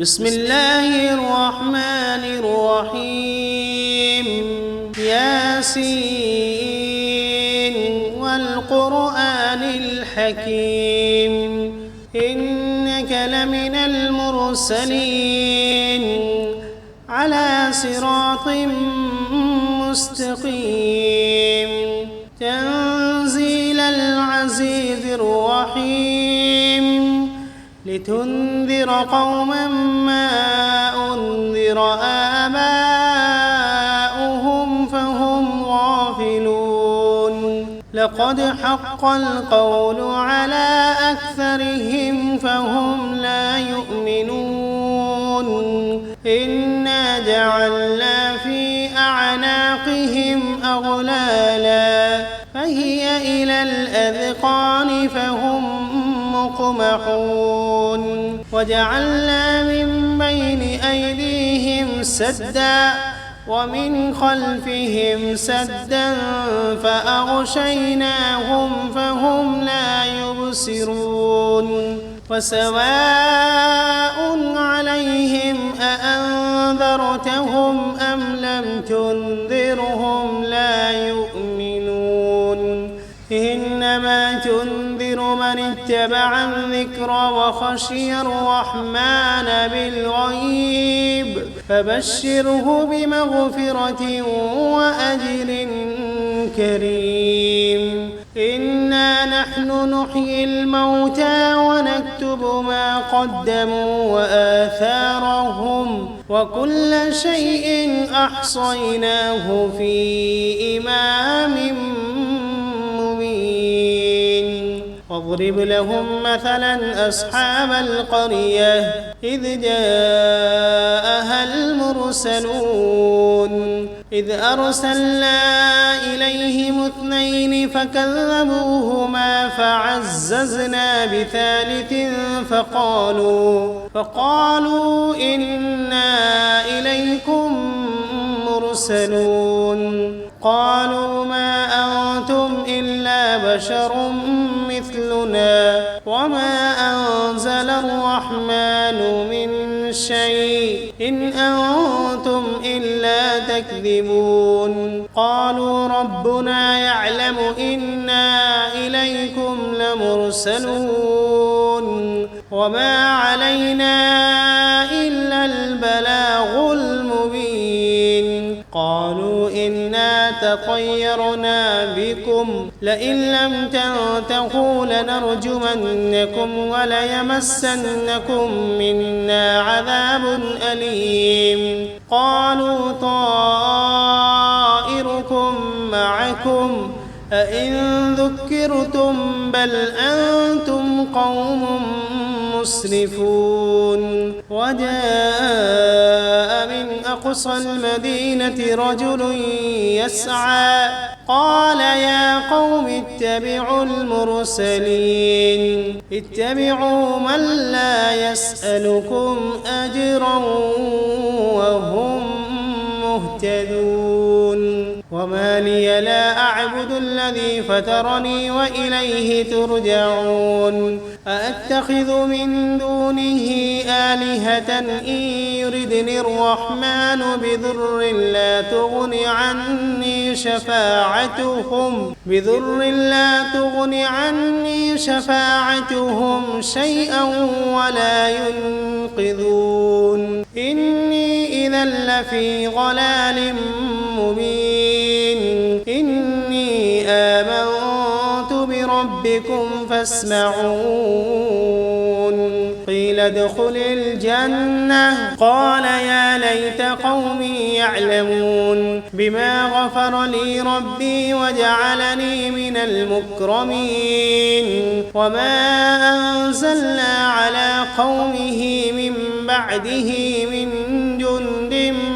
بسم الله الرحمن الرحيم ياسين والقرآن الحكيم إنك لمن المرسلين على صراط مستقيم تنزيل العزيز الرحيم لتنذر قوما ما أنذر آباؤهم فهم غافلون لقد حق القول على أكثرهم فهم لا يؤمنون إنا جعلنا في أعناقهم أغلالا فهي إلى الأذقان فهم مقمحون وجعلنا من بين أيديهم سدا ومن خلفهم سدا فأغشيناهم فهم لا يبصرون وسواء عليهم أأنذرتهم أم لم تنذرهم لا يؤمنون إنما تنذر من اتبع الذكر وخشي الرحمن بالغيب فبشره بمغفرة وأجر كريم إنا نحن نحيي الموتى ونكتب ما قدموا وآثارهم وكل شيء أحصيناه في إمام واضرب لهم مثلا أصحاب القرية إذ جاءها المرسلون إذ أرسلنا إليهم 2 فكذبوهما فعززنا بثالث فقالوا إنا إليكم مرسلون قالوا ما أنتم إلا بشر مثلنا وما أنزل الرحمن من شيء إن أنتم إلا تكذبون قالوا ربنا يعلم إنا إليكم لمرسلون وما علينا إلا البلاغ المبين قالوا إنا تطيرنا بكم لئن لم تنتهوا لنرجمنكم وليمسنكم منا عذاب أليم قالوا طائركم معكم أئن ذكرتم بل أنتم قوم مسرفون وجاء من أقصى المدينة رجل يسعى قال يا قوم اتبعوا المرسلين اتبعوا من لا يسألكم أجرا وهم مهتدون وما لي لا أعبد الذي فطرني وإليه ترجعون أأتخذ من دونه آلهة إن يردني الرحمن بضر لا تغن عني شفاعتهم شيئا ولا ينقذون إني إذا لفي ضلال مبين إني آمنت بربكم فاسمعون قيل ادخل الجنة قال يا ليت قومي يعلمون بما غفر لي ربي وجعلني من المكرمين وما أنزلنا على قومه من بعده من جند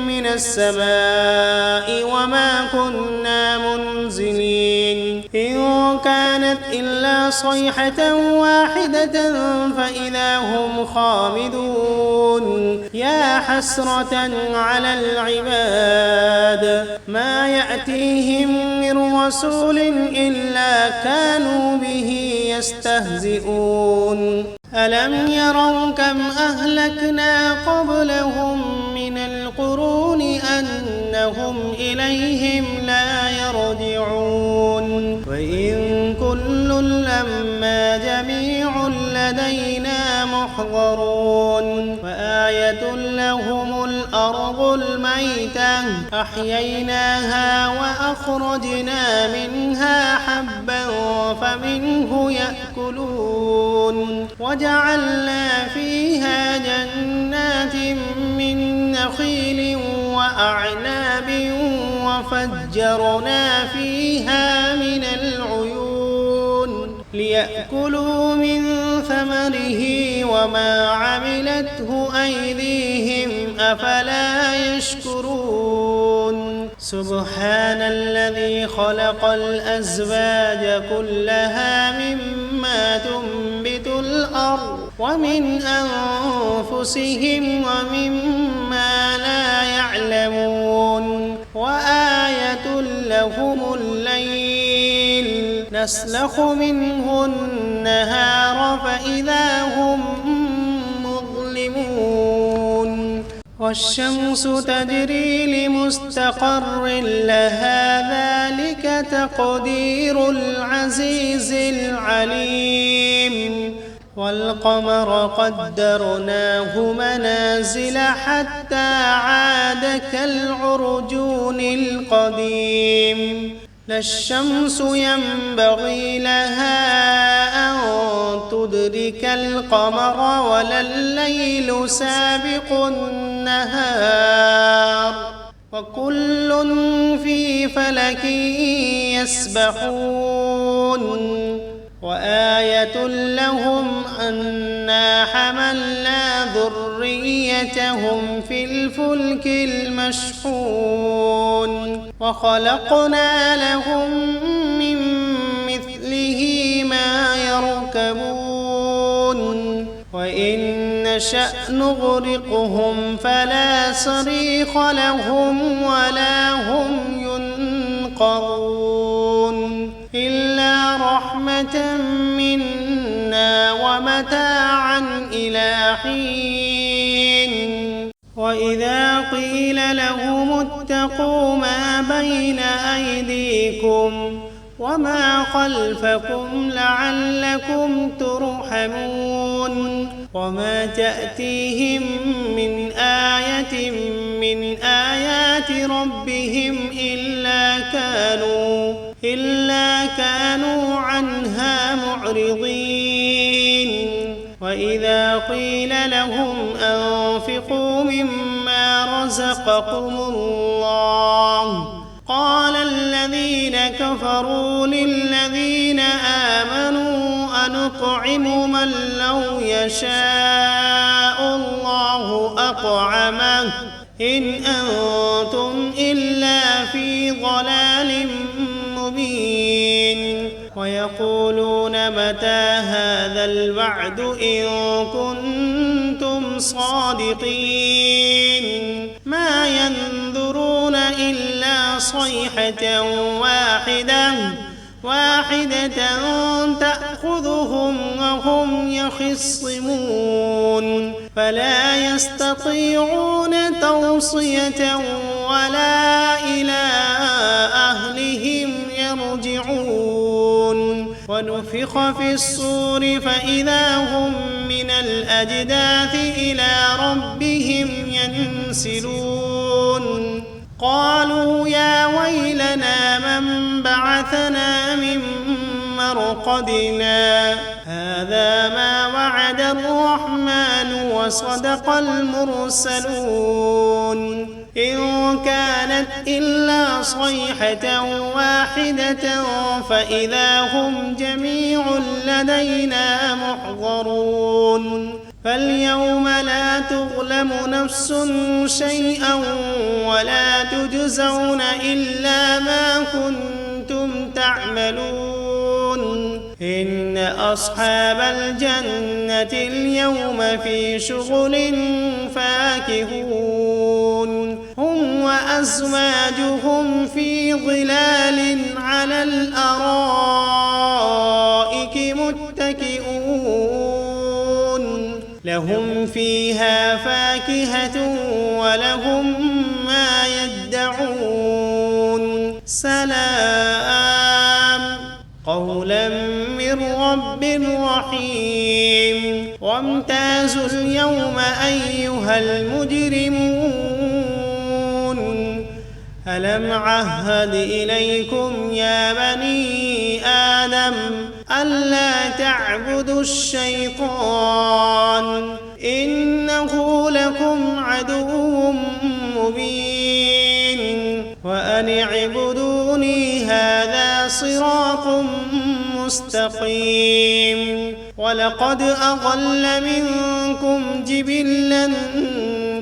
من السماء وما كنا منزلين إن كانت إلا صيحة واحدة فإذا هم خامدون يا حسرة على العباد ما يأتيهم من رسول إلا كانوا به يستهزئون ألم يروا كم أهلكنا قبلهم من القرون أنهم إليهم لا يرجعون وإن كل لما جميع لدينا محضرون وآية لهم الأرض الميتة أحييناها وأخرجنا منها حبا فمنه يأكلون وجعلنا فيها جنات من نخيل وأعناب وفجرنا فيها من العيون ليأكلوا من ثمره وما عملته أيديهم أفلا يشكرون سبحان الذي خلق الأزواج كلها مما تنبت الأرض ومن أنفسهم ومما لا يعلمون وآية لهم الليل نسلخ منه النهار فإذا هم مظلمون والشمس تجري لمستقر لها ذلك تقدير العزيز العليم والقمر قدرناه منازل حتى عاد كالعرجون القديم لا الشمس ينبغي لها أن تدرك القمر ولا الليل سابق النهار وكل في فلك يسبحون وآية لهم أنا حملنا ذريتهم في الفلك المشحون وخلقنا لهم من مثله ما يركبون وإن نشأ نغرقهم فلا صريخ لهم ولا هم ينقذون إلا رحمة منا ومتاعا إلى حين وإذا قيل لهم اتقوا ما بين أيديكم وما خلفكم لعلكم ترحمون وما تأتيهم من آية من آيات ربهم إلا كانوا عنها معرضين وإذا قيل لهم أنفقوا مما رزقكم الله قال الذين كفروا للذين آمنوا أنطعم من لو يشاء الله أطعمه إن أنتم إلا في ضلال مبين ويقولون متى هذا الوعد إن كنتم صادقين ما ينظرون إلا صيحة واحدة تأخذهم وهم يخصمون فلا يستطيعون توصية ولا إلى أهلهم يرجعون ونفخ في الصور فإذا هم من الأجداث إلى ربهم ينسلون قالوا يا ويلنا من بعثنا من مرقدنا هذا ما وعد الرحمن وصدق المرسلون إن كانت إلا صيحة واحدة فإذا هم جميع لدينا محضرون فاليوم لا تظلم نفس شيئا ولا تجزون إلا ما كنتم تعملون إن أصحاب الجنة اليوم في شغل فاكهون هم وأزواجهم في ظلال على الأرائك متكئون فيها فاكهة ولهم ما يدعون سلام قولا من رب رحيم وامتازوا اليوم أيها المجرمون ألم عهد إليكم يا بني آدم ألا تعبدوا الشيطان إنه لكم عدو مبين وأن اعبدوني هذا صراط مستقيم ولقد أضل منكم جبلا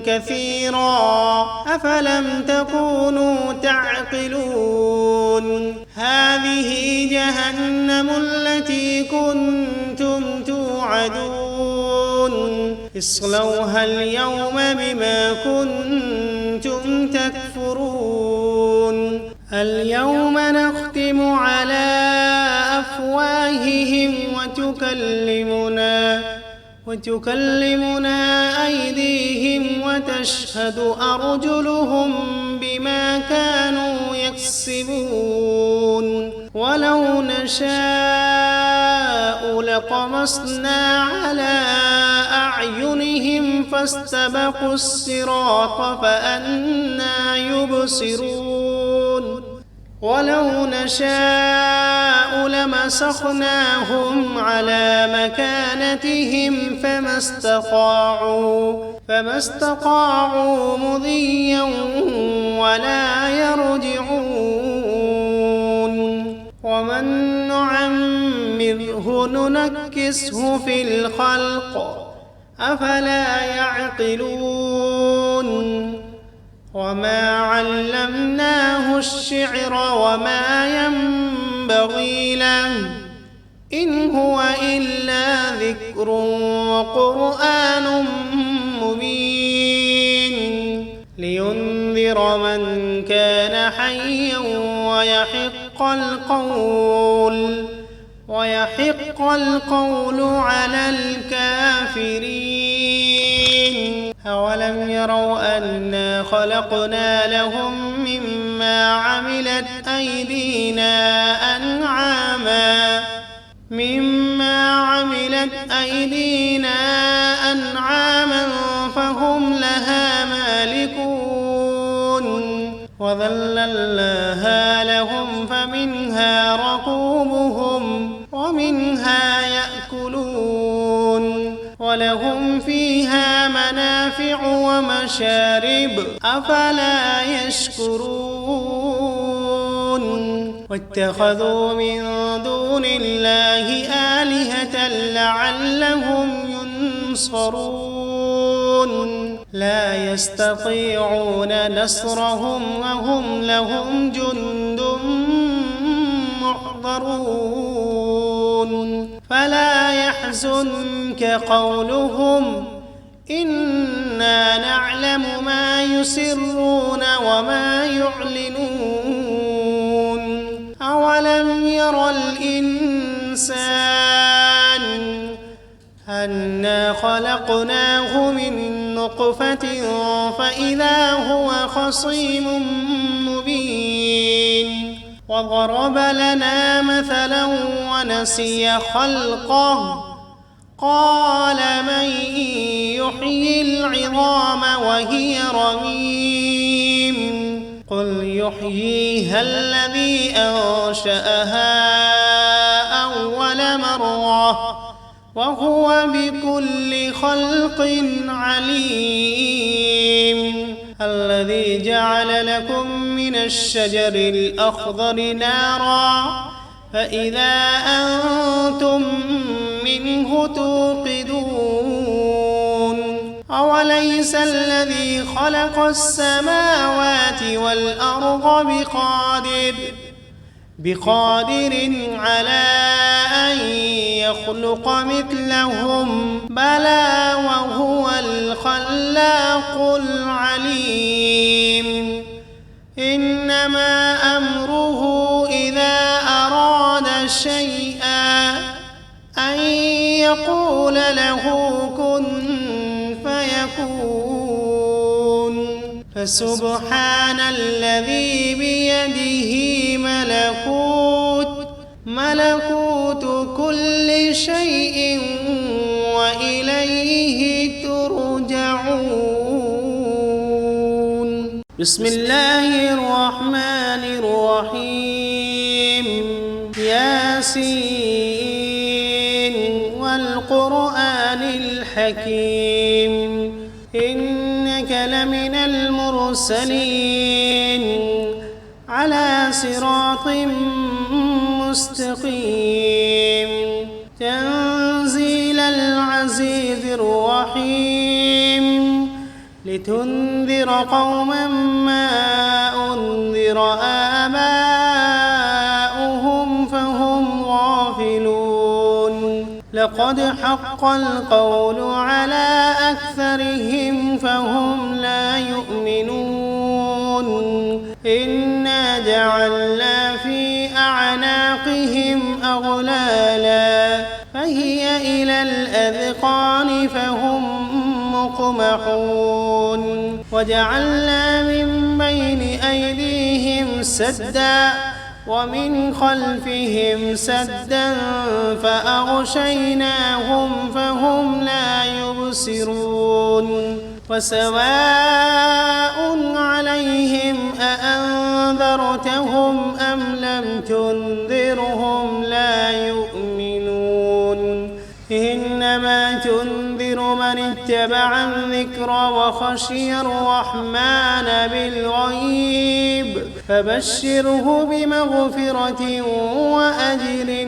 كثيرا أفلم تكونوا تعقلون هذه جهنم التي كنتم توعدون اصلوها اليوم بما كنتم تكفرون اليوم نختم على أفواههم وتكلمنا أيديهم وتشهد أرجلهم بما كانوا يكسبون ولو نشاء لطمسنا على أعينهم فاستبقوا الصراط فأنى يبصرون ولو نشاء لمسخناهم على مكانتهم فما استطاعوا مضيا ولا يرجعون ومن نعمره ننكسه في الخلق أفلا يعقلون وما علمناه الشعر وما ينبغي له إن هو إلا ذكر وقرآن مبين لينذر من كان حيا ويحق القول على الكافرين أولم يروا أنا خلقنا لهم مما عملت أيدينا أنعاما فهم لها مالكون وذللناها لهم فمنها ركوبهم ومنها يأكلون ولهم فيها منافع ومشارب أفلا يشكرون واتخذوا من دون الله آلهة لعلهم ينصرون لا يستطيعون نصرهم وهم لهم جند محضرون فلا يحزنك قولهم إنا نعلم ما يسرون وما يعلنون أولم ير الإنسان أنا خلقناه من نطفة فإذا هو خصيم مبين وضرب لنا مثلا ونسي خلقه قال من يحيي العظام وهي رميم قل يحييها الذي أنشأها أول مرة وهو بكل خلق عليم الذي جعل لكم من الشجر الأخضر نارا فإذا أنتم منه توقدون أوليس الذي خلق السماوات والأرض بقادر على أن يخلق مثلهم بلى وهو الخلاق العليم إنما أمره إذا أراد شيئا أن يقول له كن فسبحان الذي بيده ملكوت كل شيء وإليه ترجعون. بسم الله الرحمن الرحيم. ياسين والقرآن الحكيم إنك لمن المرسلين على صراط مستقيم تنزيل العزيز الرحيم لتنذر قوما ما أنذر آباؤهم فهم غافلون لقد حق القول على أكثرهم فهم لا يؤمنون إنا جعلنا في أعناقهم أغلالا فهي إلى الأذقان فهم مقمحون وجعلنا من بين أيديهم سدا ومن خلفهم سدا فأغشيناهم فهم لا يبصرون وسواء عليهم أأنذرتهم أم لم تنذرهم لا يؤمنون إنما تنذر من اتبع الذكر وخشي الرحمن بالغيب فبشره بمغفرة وأجر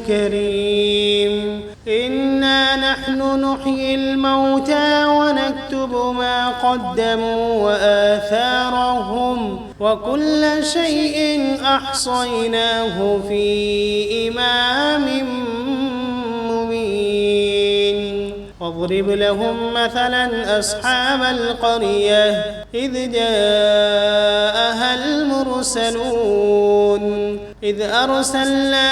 كريم إنا نحن نحيي الموتى ونكتب ما قدموا وآثارهم وكل شيء أحصيناه في إمام مبين واضرب لهم مثلا أصحاب القرية إذ جاءها المرسلون إذ أرسلنا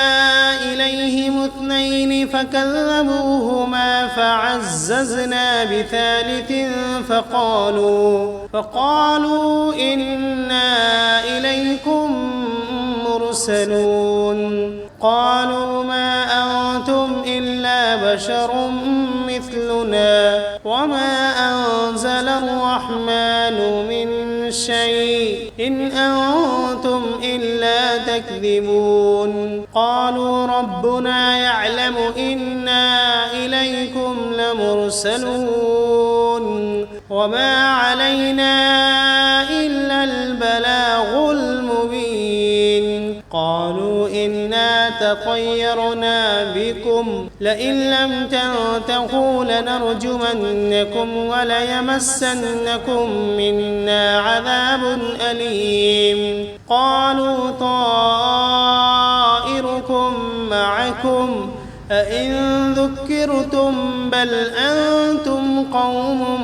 إليهم 2 فكذبوهما فعززنا بثالث فقالوا إنا إليكم مرسلون قالوا ما أنتم إلا بشر مثلنا وما أنزل الرحمن من شيء إن أنتم إلا تكذبون قالوا ربنا يعلم إنا إليكم لمرسلون وما علينا إلا البلاغ المبين قالوا إنا تطيرنا بكم لئن لم تنتهوا لنرجمنكم وليمسنكم منا عذاب أليم قالوا طائركم معكم أئن ذكرتم بل أنتم قوم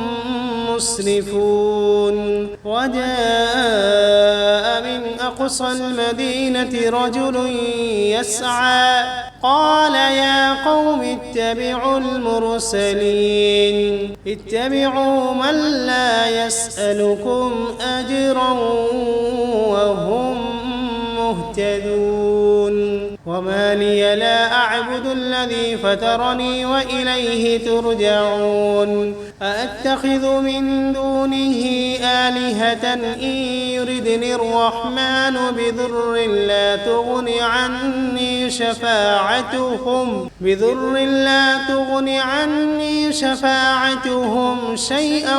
مسرفون وجاء من أقصى المدينة رجل يسعى قال يا قوم اتبعوا المرسلين اتبعوا من لا يسألكم أجرا وهم مهتدون وما لي لا أعبد الذي فطرني وإليه ترجعون أأتخذ من دونه آلهة إن يردني الرحمن بضر لا تغن عني شفاعتهم شيئا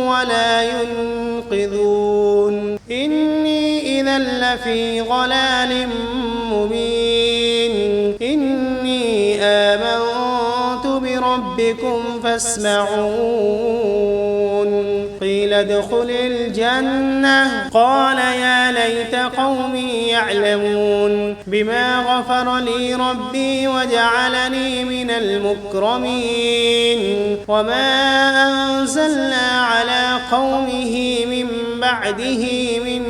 ولا ينقذون إني إذا لفي ضلال مبين إني آمنت بربكم فاسمعون قيل ادخل الجنة قال يا ليت قومي يعلمون بما غفر لي ربي وجعلني من المكرمين وما أنزلنا على قومه من بعده من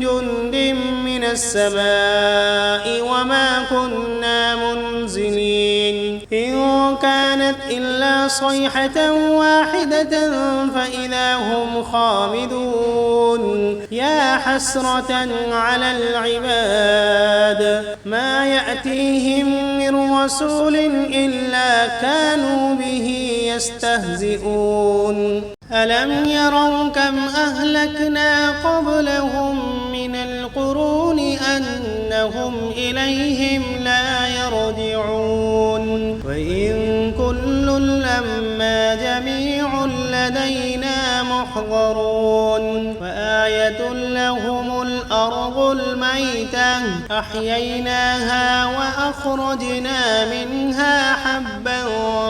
جند من السماء وما كنا منزلين إن كانت إلا صيحة واحدة فإذا هم خامدون يا حسرة على العباد ما يأتيهم من رسول إلا كانوا به يستهزئون ألم يروا كم أهلكنا قبلهم من القرون أنهم إليهم لا يرجعون وإن كل لما جميع لدينا محضرون وآية لهم الأرض الميتة أحييناها وأخرجنا منها حبا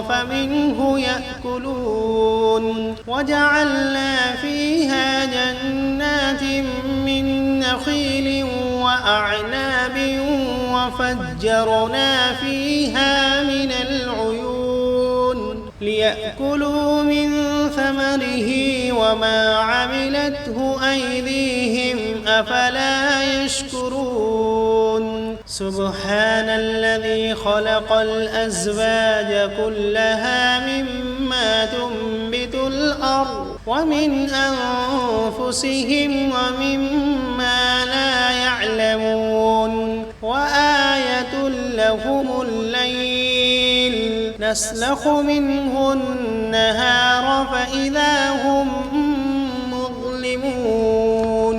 فمنه يأكلون وجعلنا فيها جنات من نخيل وأعناب وفجرنا فيها من العيون ليأكلوا من ثمره وما عملته أيديهم أفلا يشكرون سبحان الذي خلق الأزواج كلها مما تنبت الأرض ومن أنفسهم ومما لا يعلمون وآية لهم الليل نسلخ منه النهار فإذا هم مظلمون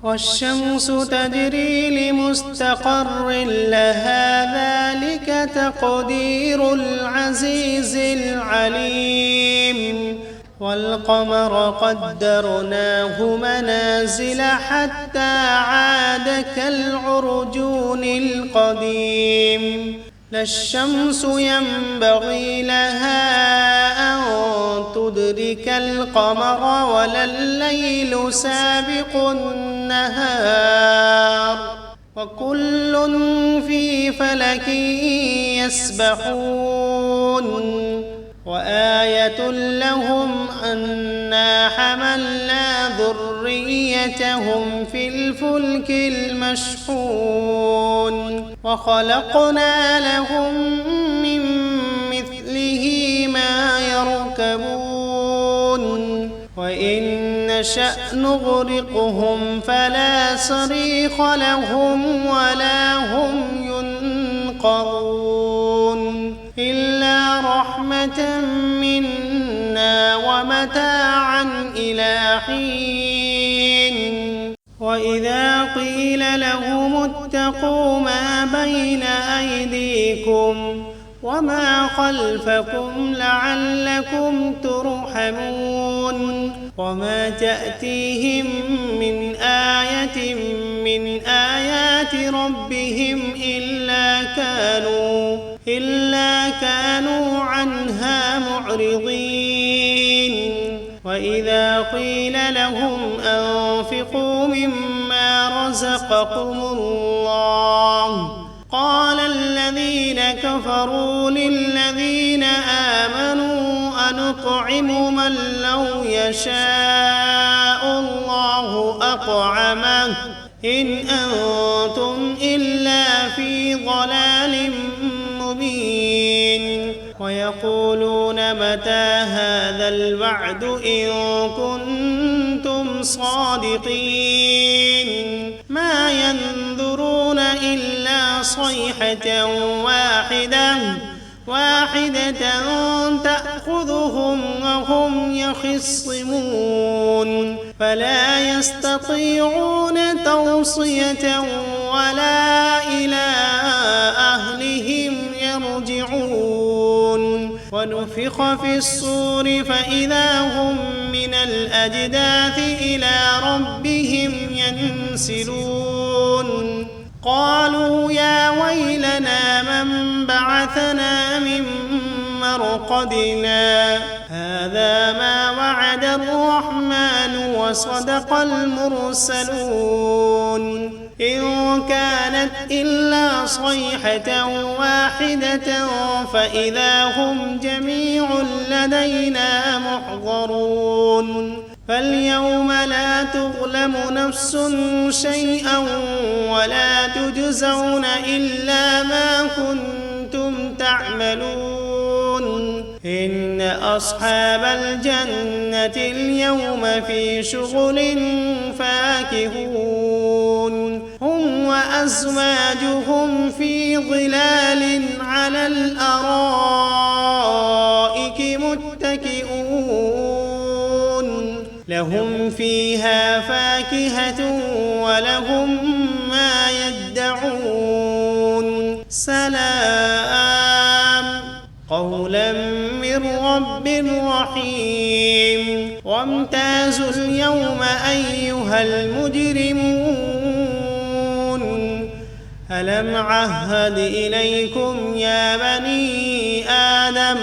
والشمس تجري لمستقر لها ذلك تقدير العزيز العليم والقمر قدرناه منازل حتى عاد كالعرجون القديم لا الشمس ينبغي لها أن تدرك القمر ولا الليل سابق النهار وكل في فلك يسبحون وآية لهم أنا حملنا ذريتهم في الفلك المشحون وخلقنا لهم من مثله ما يركبون وإن نشأ نغرقهم فلا صريخ لهم ولا هم ينقذون إلا رحمة منا ومتاعا إلى حين وإذا قيل لهم اتقوا ما بين أيديكم وما خلفكم لعلكم ترحمون وما تأتيهم من آية من آيات ربهم إلا كانوا عنها معرضين وإذا قيل لهم أنفقوا مما رزقكم الله قال الذين كفروا للذين آمنوا أنطعم من لو يشاء الله أطعمه إن أنتم إلا في ضلال مبين ويقولون متى هذا الوعد إن كنتم صادقين ما ينظرون إلا صيحة واحدة تأخذهم وهم يخصمون فلا يستطيعون توصية ولا إلى أهلهم يرجعون ونفخ في الصور فإذا هم من الأجداث إلى ربهم ينسلون قالوا يا ويلنا من بعثنا من مرقدنا هذا ما وعد الرحمن وصدق المرسلون إن كانت إلا صيحة واحدة فإذا هم جميع لدينا محضرون فاليوم لا تظلم نفس شيئا ولا تجزون إلا ما كنتم تعملون إن أصحاب الجنة اليوم في شغل فاكهون هم وأزواجهم في ظلال على الأرائك متكئون لهم فيها فاكهة ولهم ما يدعون سلام قولا من رب رحيم وامتازوا اليوم أيها المجرمون ألم عهد إليكم يا بني آدم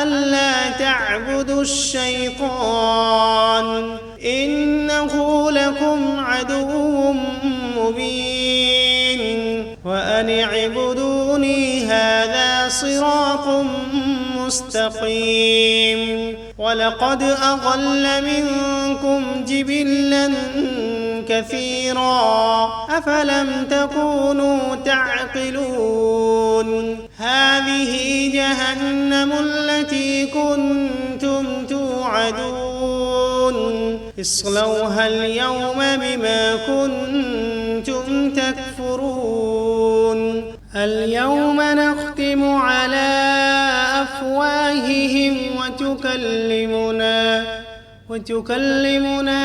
ألا تعبدوا الشيطان إنه لكم عدو مبين وأن اعبدوني هذا صراط مستقيم ولقد أضل منكم جبلا كثيرا أفلم تكونوا تعقلون هذه جهنم التي كنتم توعدون اصلوها اليوم بما كنتم تكفرون اليوم نختم على أفواههم وتكلمنا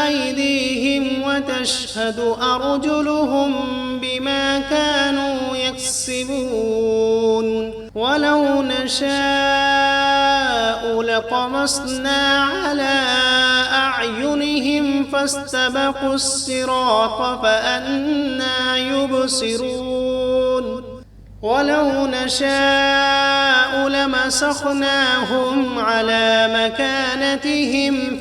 أيديهم وتشهد أرجلهم بما كانوا يكسبون ولو نشاء لطمسنا على أعينهم فاستبقوا الصراط فأنى يبصرون ولو نشاء لمسخناهم على مكانتهم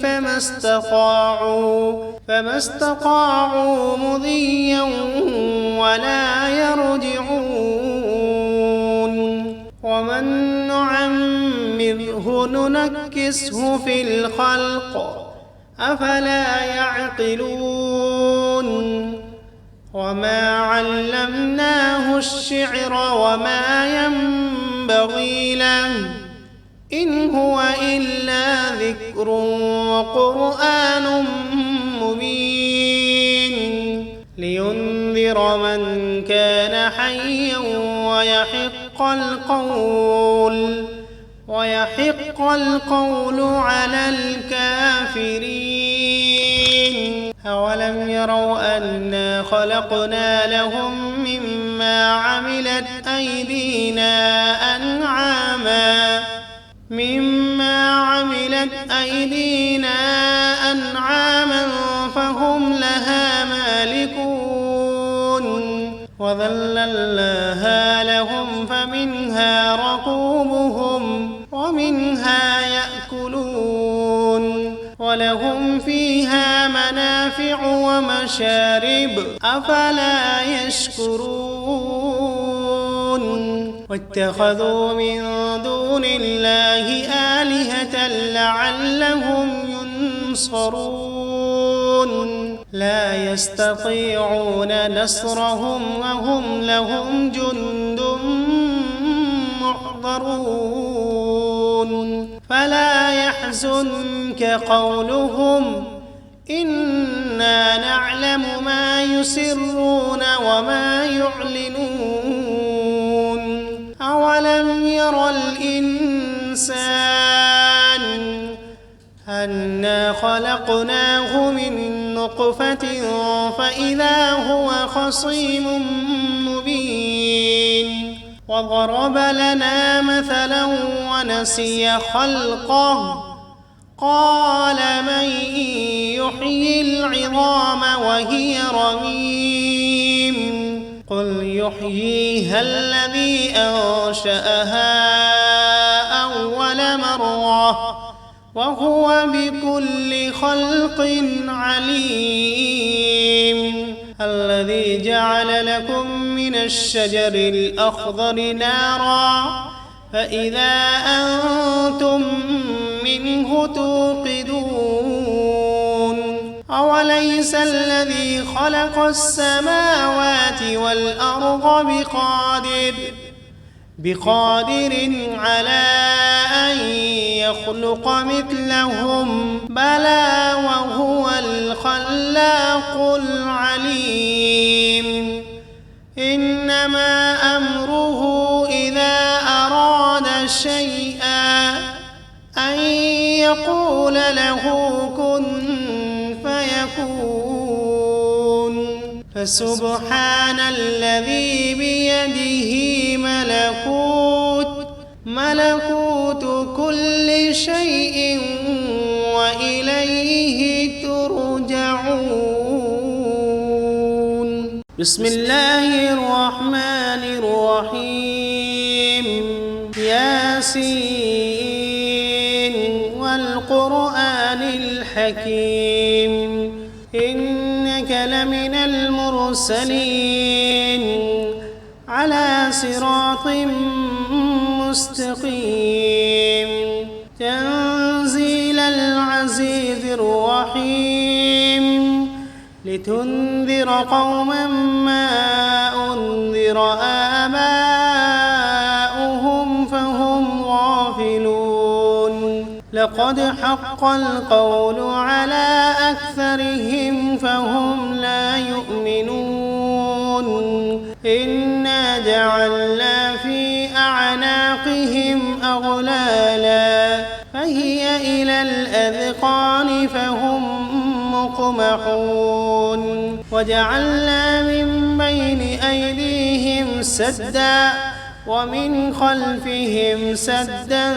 فما استطاعوا مضيا ولا يرجعون ومن نعمره ننكسه في الخلق أفلا يعقلون وما علمناه الشعر وما ينبغي له إن هو إلا ذكر وقرآن مبين لينذر من كان حيا ويحق القول على الكافرين أولم يروا أنا خلقنا لهم مما عملت أيدينا أنعاما فهم لها مالكون وذللناها لهم فمنها ركوبهم ومنها يأكلون ولهم فيها منافع ومشارب أفلا يشكرون واتخذوا من دون الله آلهة لعلهم ينصرون لا يستطيعون نصرهم وهم لهم جند محضرون فلا يحزنك قولهم إنا نعلم ما يسرون وما يعلنون أولم ير الإنسان أنا خلقناه من نطفة فإذا هو خصيم مبين وضرب لنا مثلا ونسي خلقه قال من يحيي العظام وهي رميم قل يحييها الذي أنشأها أول مرة وهو بكل خلق عليم الذي جعل لكم من الشجر الأخضر نارا فإذا أنتم منه توقدون أوليس الذي خلق السماوات والأرض بقادر على أن يخلق مثلهم بلى وهو الخلاق العليم إنما أمره إذا أراد شيئا أن يقول له كن فيكون فسبحان الذي بيده ملكوت كل شيء وإليه ترجعون. بسم الله الرحمن الرحيم. ياسين والقرآن الحكيم إنك لمن المرسلين على صراط مستقيم تنزيل العزيز الرحيم لتنذر قوما ما أنذر آباؤهم فهم غافلون لقد حق القول على أكثرهم فهم لا يؤمنون إنا جعلنا في أعناقهم أغلالا فهي إلى الأذقان فهم مقمحون وجعلنا من بين أيديهم سدا ومن خلفهم سدا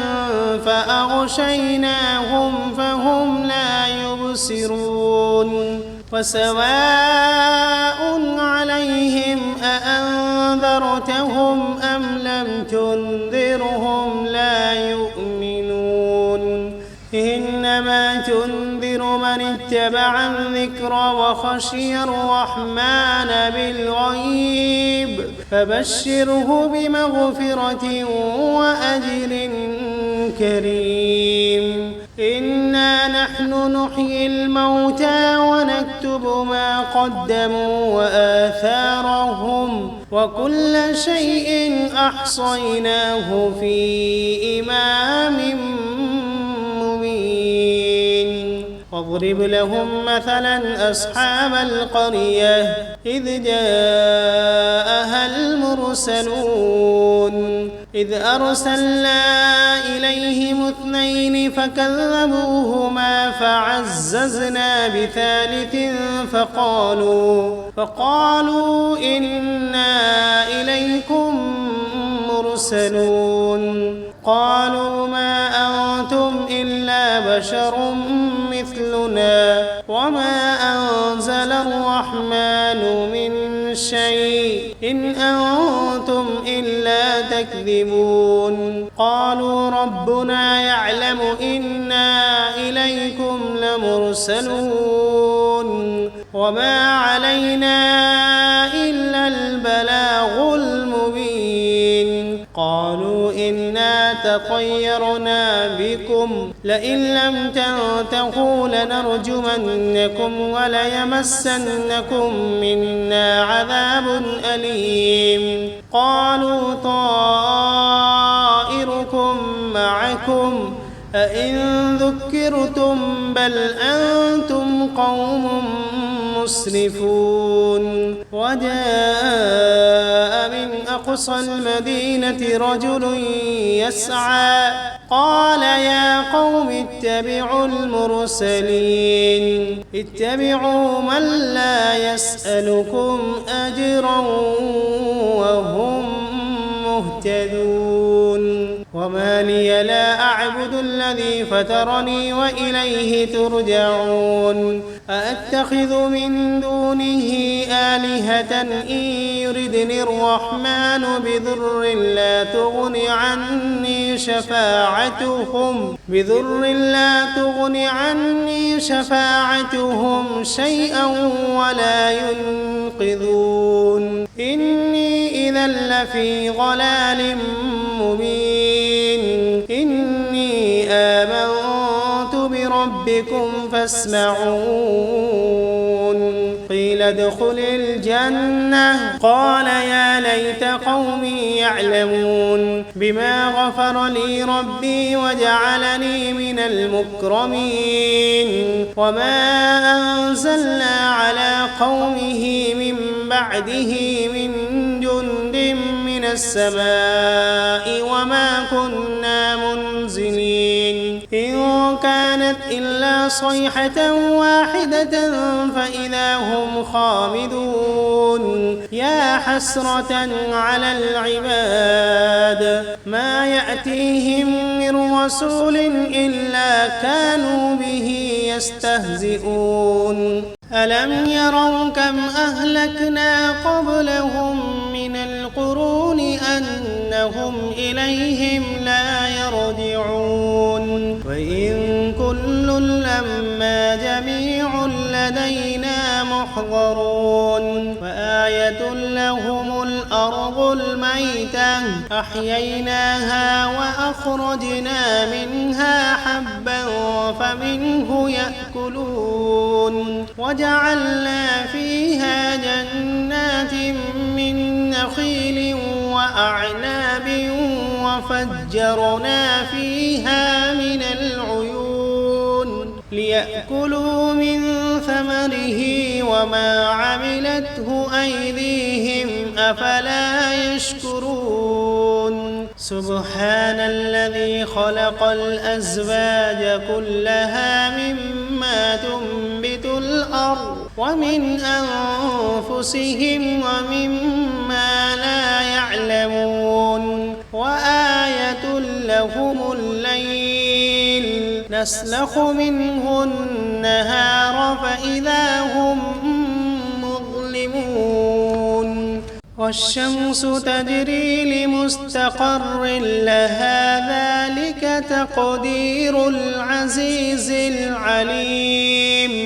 فأغشيناهم فهم لا يبصرون وسواء عليهم أأنذرتهم أم لم تنذرهم لا يؤمنون إنما تنذر من اتبع الذكر وخشي الرحمن بالغيب فبشره بمغفرة وأجر كريم إنا نحن نحيي الموتى ونكتب ما قدموا وآثارهم وكل شيء أحصيناه في إمام مبين واضرب لهم مثلا أصحاب القرية إذ جاءها المرسلون إذ أرسلنا إليهم اثنين فكذبوهما فعززنا بثالث فقالوا إنا إليكم مرسلون قالوا ما أنتم إلا بشر مثلنا وما أنزل الرحمن من شيء إن أنتم إلا تكذبون قالوا ربنا يعلم إنا إليكم لمرسلون وما علينا إلا البلاغ المبين قالوا إنا تطيرنا بكم لئن لم تنتهوا لنرجمنكم وليمسنكم منا عذاب أليم قالوا طائركم معكم أئن ذكرتم بل أنتم قوم مسرفون وجاء من أقصى المدينة رجل يسعى قال يا قوم اتبعوا المرسلين اتبعوا من لا يسألكم أجرا وهم مهتدون وما لي لا أعبد الذي فطرني وإليه ترجعون أأتخذ من دونه آلهة إن يردني الرحمن بضر لا تغن عني شفاعتهم شيئا ولا ينقذون إني إذا لفي ضلال مبين إني آمنت بربكم فاسمعون قيل قيل ادخل الجنة قال يا ليت قومي يعلمون بما غفر لي ربي وجعلني من المكرمين وما أنزلنا على قومه من بعده من جند من السماء وما كنا منزلين إن كانت إلا صيحة واحدة فإذا هم خامدون يا حسرة على العباد ما يأتيهم من رسول إلا كانوا به يستهزئون ألم يروا كم أهلكنا قبلهم من القرون أنهم إليهم لا يرجعون وإن كل لما جميع لدينا محضرون وآية لهم الأرض الميتة أحييناها وأخرجنا منها حبا فمنه يأكلون وجعلنا فيها جنات من نخيل وأعناب وفجرنا فيها من العيون ليأكلوا من ثمره وما عملته أيديهم أفلا يشكرون سبحان الذي خلق الأزواج كلها مما تنبت الأرض ومن أنفسهم ومما لا يعلمون وآية لهم الليل نسلخ منه النهار فإذا هم مظلمون والشمس تجري لمستقر لها ذلك تقدير العزيز العليم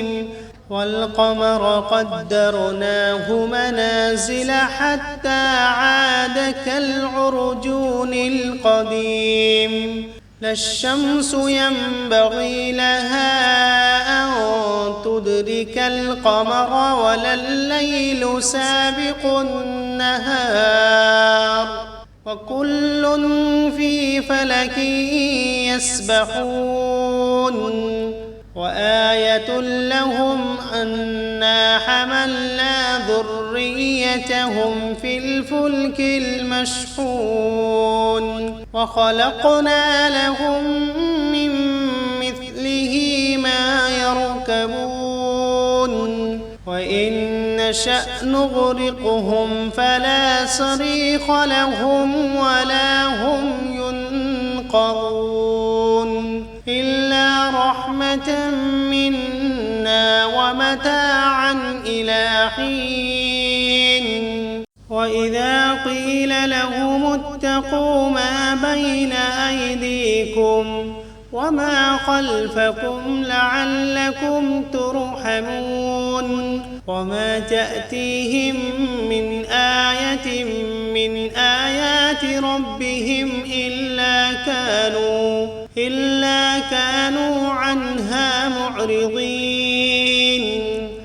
والقمر قدرناه منازل حتى عاد كالعرجون القديم لا الشمس ينبغي لها أن تدرك القمر ولا الليل سابق النهار وكل في فلك يسبحون وآية لهم أنا حملنا ذريتهم في الفلك المشحون وخلقنا لهم من مثله ما يركبون وإن نشأ نغرقهم فلا صريخ لهم ولا هم ينقذون إلا رحمة منا ومتاعا إلى حين وإذا قيل لهم اتقوا ما بين أيديكم وما خلفكم لعلكم ترحمون وما تأتيهم من آية من آيات ربهم إلا كانوا عنها معرضين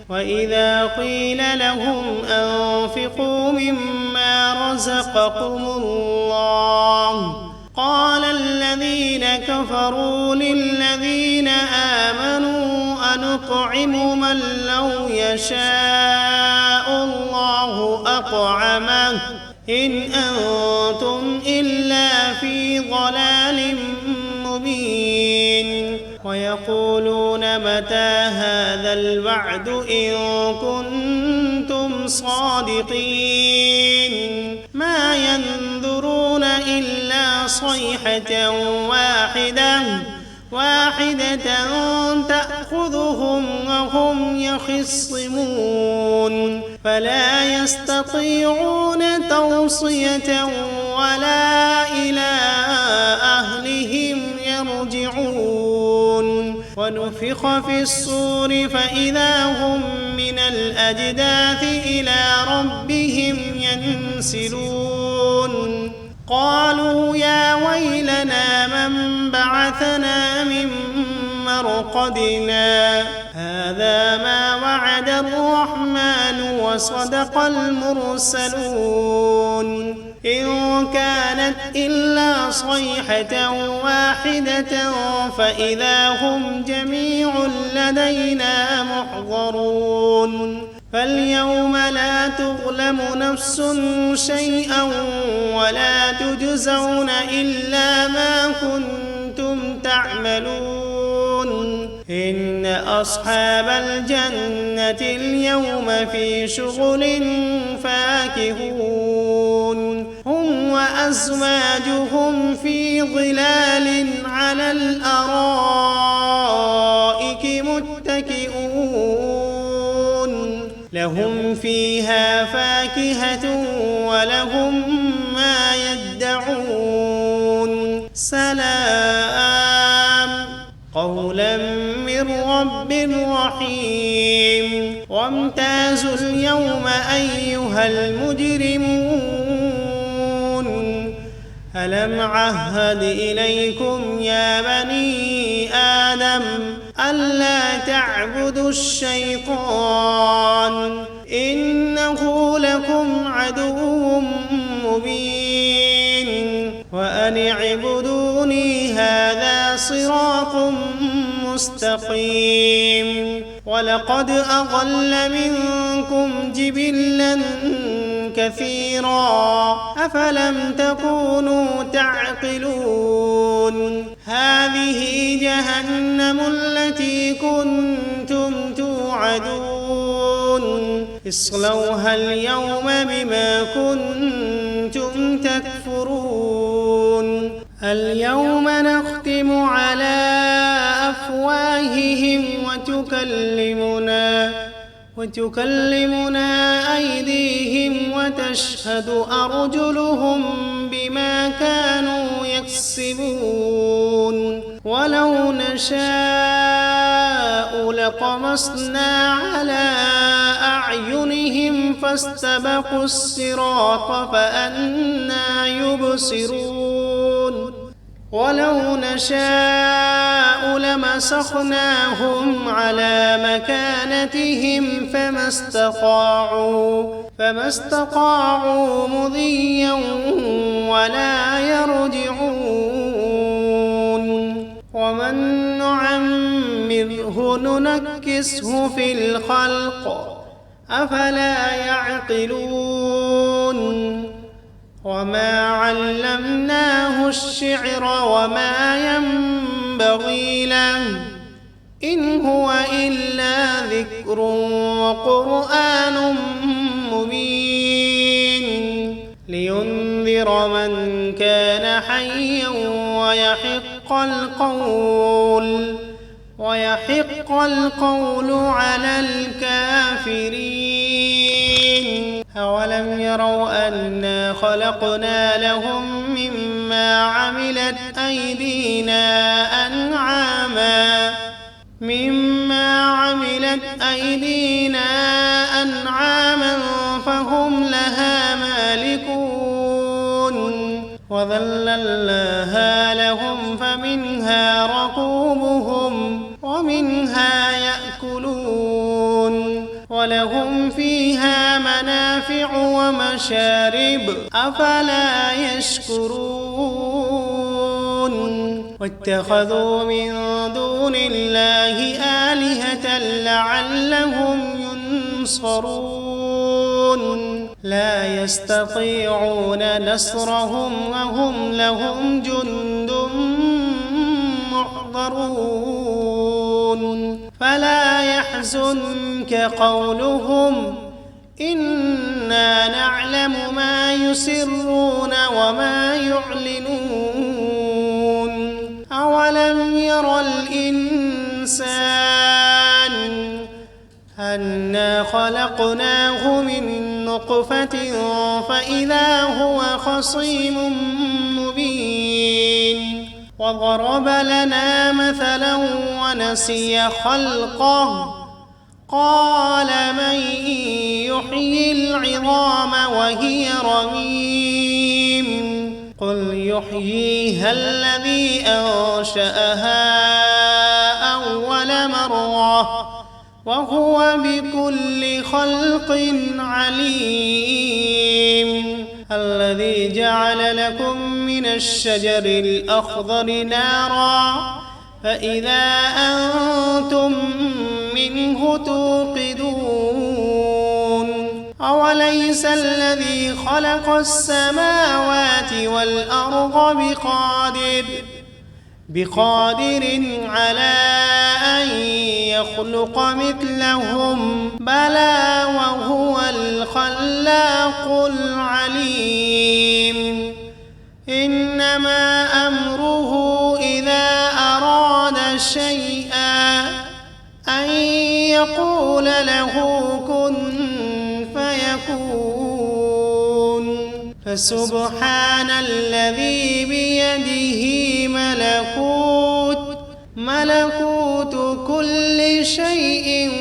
وإذا قيل لهم أنفقوا مما رزقكم الله قال الذين كفروا للذين آمنوا أنطعم من لو يشاء الله أطعمه إن أنتم إلا في ضلال مبين ويقولون متى هذا الوعد إن كنتم صادقين ما ينظرون إلا صيحة واحدة تأخذهم وهم يخصمون فلا يستطيعون توصية ولا إلى أهلهم يرجعون ونفخ في الصور فإذا هم من الأجداث إلى ربهم ينسلون قالوا يا ويلنا من بعثنا من مرقدنا هذا ما وعد الرحمن وصدق المرسلون إن كانت إلا صيحة واحدة فإذا هم جميع لدينا محضرون فاليوم لا تظلم نفس شيئا ولا تجزون إلا ما كنتم تعملون إن أصحاب الجنة اليوم في شغل فاكهون هم وأزواجهم في ظلال على الأرائك متكئون لهم فيها فاكهة ولهم ما يدعون سلام قولا من رب رحيم وامتازوا اليوم أيها المجرمون ألم عهد إليكم يا بني آدم ألا تعبدوا الشيطان إنه لكم عدو مبين وأن اعبدوني هذا صراط مستقيم ولقد أضل منكم جبلا كثيرا أفلم تكونوا تعقلون هذه جهنم التي كنتم توعدون اصلوها اليوم بما كنتم تكفرون اليوم نختم على أفواههم وتكلمنا أيديهم وتشهد أرجلهم بما كانوا يكسبون ولو نشاء لطمسنا على أعينهم فاستبقوا الصراط فأنى يبصرون ولو نشاء لمسخناهم على مكانتهم فما استطاعوا مضيا ولا يرجعون ومن نعمره ننكسه في الخلق أفلا يعقلون وما علمناه الشعر وما ينبغي له إن هو إلا ذكر وقرآن مبين لينذر من كان حيا ويحق القول على الكافرين أولم يروا أنا خلقنا لهم مما عملت أيدينا أنعاما فهم لها مالكون وذللناها لهم فمنها ركوبهم ومنها يأكلون ولهم فيها منافع ومشارب أفلا يشكرون واتخذوا من دون الله آلهة لعلهم ينصرون لا يستطيعون نصرهم وهم لهم جند محضرون فلا يحزنك قولهم إنا نعلم ما يسرون وما يعلنون أولم ير الإنسان أنا خلقناه من نطفة فإذا هو خصيم مبين وضرب لنا مثلا ونسي خلقه قال من يحيي العظام وهي رميم قل يحييها الذي أنشأها أول مرة وهو بكل خلق عليم. الذي جعل لكم من الشجر الأخضر نارا فإذا أنتم منه توقدون. أوليس الذي خلق السماوات والأرض بقادر على أن يخلق مثلهم؟ بلى وهو الخلاق العليم. إنما أمره إذا أراد شيئا أن يقول له كن فيكون. فسبحان الذي بيده ملكوت كل شيء